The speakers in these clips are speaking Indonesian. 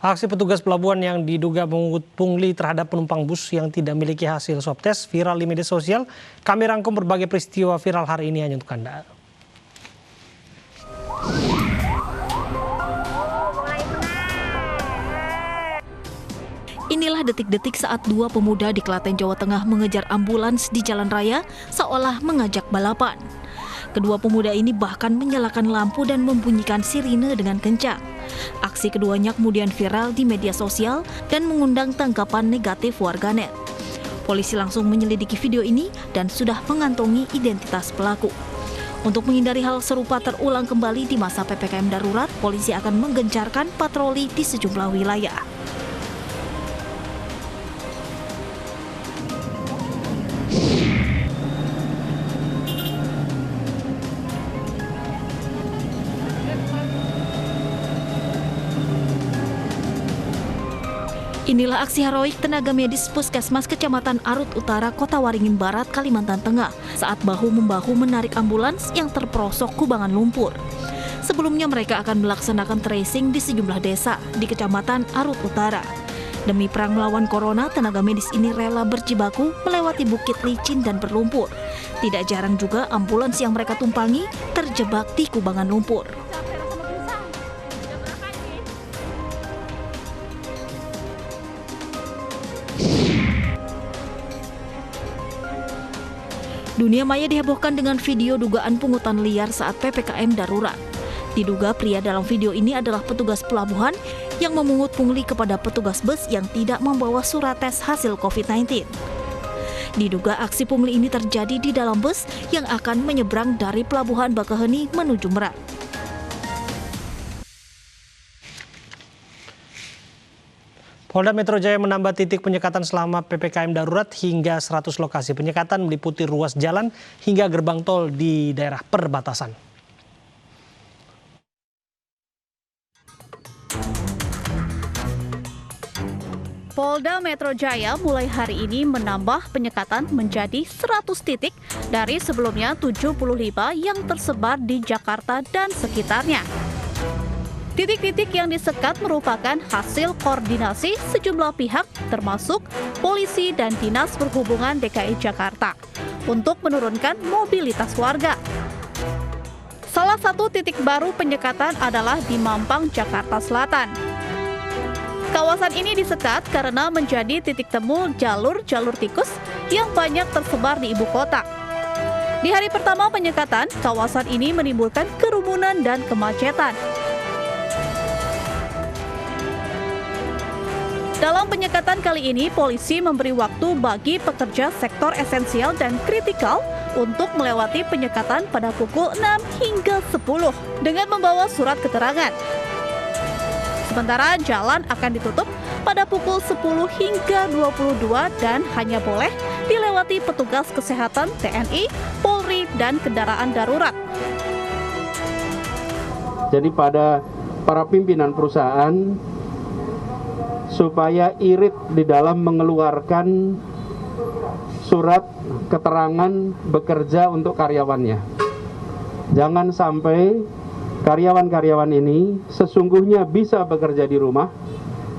Aksi petugas pelabuhan yang diduga mengungut pungli terhadap penumpang bus yang tidak memiliki hasil swab test viral di media sosial. Kami rangkum berbagai peristiwa viral hari ini hanya untuk Anda. Inilah detik-detik saat dua pemuda di Klaten, Jawa Tengah mengejar ambulans di jalan raya seolah mengajak balapan. Kedua pemuda ini bahkan menyalakan lampu dan membunyikan sirine dengan kencang. Aksi keduanya kemudian viral di media sosial dan mengundang tanggapan negatif warganet. Polisi langsung menyelidiki video ini dan sudah mengantongi identitas pelaku. Untuk menghindari hal serupa terulang kembali di masa PPKM darurat, polisi akan menggencarkan patroli di sejumlah wilayah. Inilah aksi heroik tenaga medis Puskesmas Kecamatan Arut Utara, Kota Waringin Barat, Kalimantan Tengah saat bahu-membahu menarik ambulans yang terperosok kubangan lumpur. Sebelumnya mereka akan melaksanakan tracing di sejumlah desa di Kecamatan Arut Utara. Demi perang melawan corona, tenaga medis ini rela berjibaku melewati bukit licin dan berlumpur. Tidak jarang juga ambulans yang mereka tumpangi terjebak di kubangan lumpur. Dunia maya dihebohkan dengan video dugaan pungutan liar saat PPKM darurat. Diduga pria dalam video ini adalah petugas pelabuhan yang memungut pungli kepada petugas bus yang tidak membawa surat tes hasil COVID-19. Diduga aksi pungli ini terjadi di dalam bus yang akan menyeberang dari Pelabuhan Bakaheni menuju Merak. Polda Metro Jaya menambah titik penyekatan selama PPKM darurat hingga 100 lokasi. Penyekatan meliputi ruas jalan hingga gerbang tol di daerah perbatasan. Polda Metro Jaya mulai hari ini menambah penyekatan menjadi 100 titik dari sebelumnya 75 yang tersebar di Jakarta dan sekitarnya. Titik-titik yang disekat merupakan hasil koordinasi sejumlah pihak termasuk polisi dan Dinas Perhubungan DKI Jakarta untuk menurunkan mobilitas warga. Salah satu titik baru penyekatan adalah di Mampang, Jakarta Selatan. Kawasan ini disekat karena menjadi titik temu jalur-jalur tikus yang banyak tersebar di ibu kota. Di hari pertama penyekatan, kawasan ini menimbulkan kerumunan dan kemacetan. Dalam penyekatan kali ini, polisi memberi waktu bagi pekerja sektor esensial dan kritikal untuk melewati penyekatan pada pukul 6 hingga 10 dengan membawa surat keterangan. Sementara jalan akan ditutup pada pukul 10 hingga 22 dan hanya boleh dilewati petugas kesehatan TNI, Polri, dan kendaraan darurat. Jadi pada para pimpinan perusahaan supaya irit di dalam mengeluarkan surat keterangan bekerja untuk karyawannya. Jangan sampai karyawan-karyawan ini sesungguhnya bisa bekerja di rumah,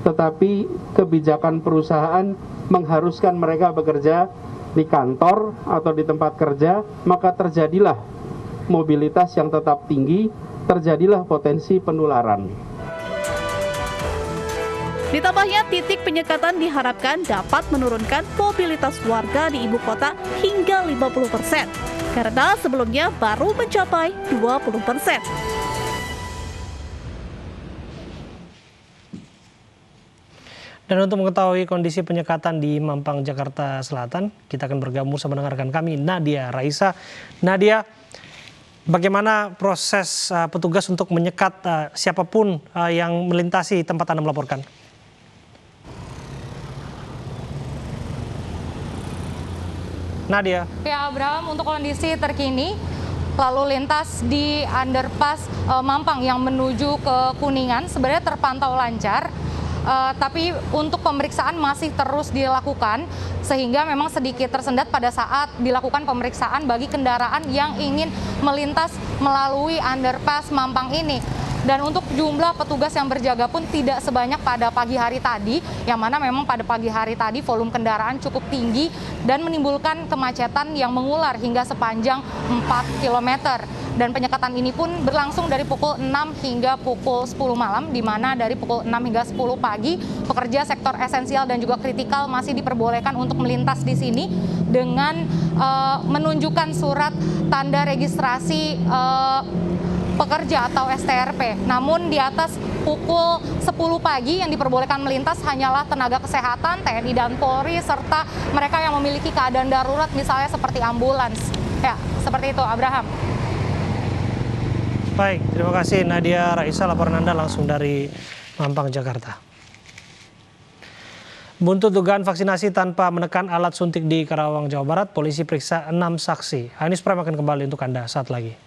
tetapi kebijakan perusahaan mengharuskan mereka bekerja di kantor atau di tempat kerja, maka terjadilah mobilitas yang tetap tinggi, terjadilah potensi penularan. Ditambahnya, titik penyekatan diharapkan dapat menurunkan mobilitas warga di ibu kota hingga 50%, karena sebelumnya baru mencapai 20%. Dan untuk mengetahui kondisi penyekatan di Mampang, Jakarta Selatan, kita akan bergabung sama rekan kami Nadia Raisa. Nadia, bagaimana proses petugas untuk menyekat siapapun yang melintasi tempat Anda melaporkan? Nadia. Ya, Abraham, untuk kondisi terkini lalu lintas di underpass Mampang yang menuju ke Kuningan sebenarnya terpantau lancar. Tapi untuk pemeriksaan masih terus dilakukan sehingga memang sedikit tersendat pada saat dilakukan pemeriksaan bagi kendaraan yang ingin melintas melalui underpass Mampang ini. Dan untuk jumlah petugas yang berjaga pun tidak sebanyak pada pagi hari tadi, yang mana memang pada pagi hari tadi volume kendaraan cukup tinggi dan menimbulkan kemacetan yang mengular hingga sepanjang 4 km. Dan penyekatan ini pun berlangsung dari pukul 6 hingga pukul 10 malam, di mana dari pukul 6 hingga 10 pagi, pekerja sektor esensial dan juga kritikal masih diperbolehkan untuk melintas di sini dengan menunjukkan surat tanda registrasi pekerja atau STRP. Namun di atas pukul 10 pagi yang diperbolehkan melintas hanyalah tenaga kesehatan, TNI dan Polri, serta mereka yang memiliki keadaan darurat misalnya seperti ambulans. Ya, seperti itu, Abraham. Baik, terima kasih Nadia Raisa, laporan Anda langsung dari Mampang, Jakarta. Buntut dugaan vaksinasi tanpa menekan alat suntik di Karawang, Jawa Barat, polisi periksa 6 saksi. Anies Prem akan kembali untuk Anda saat lagi.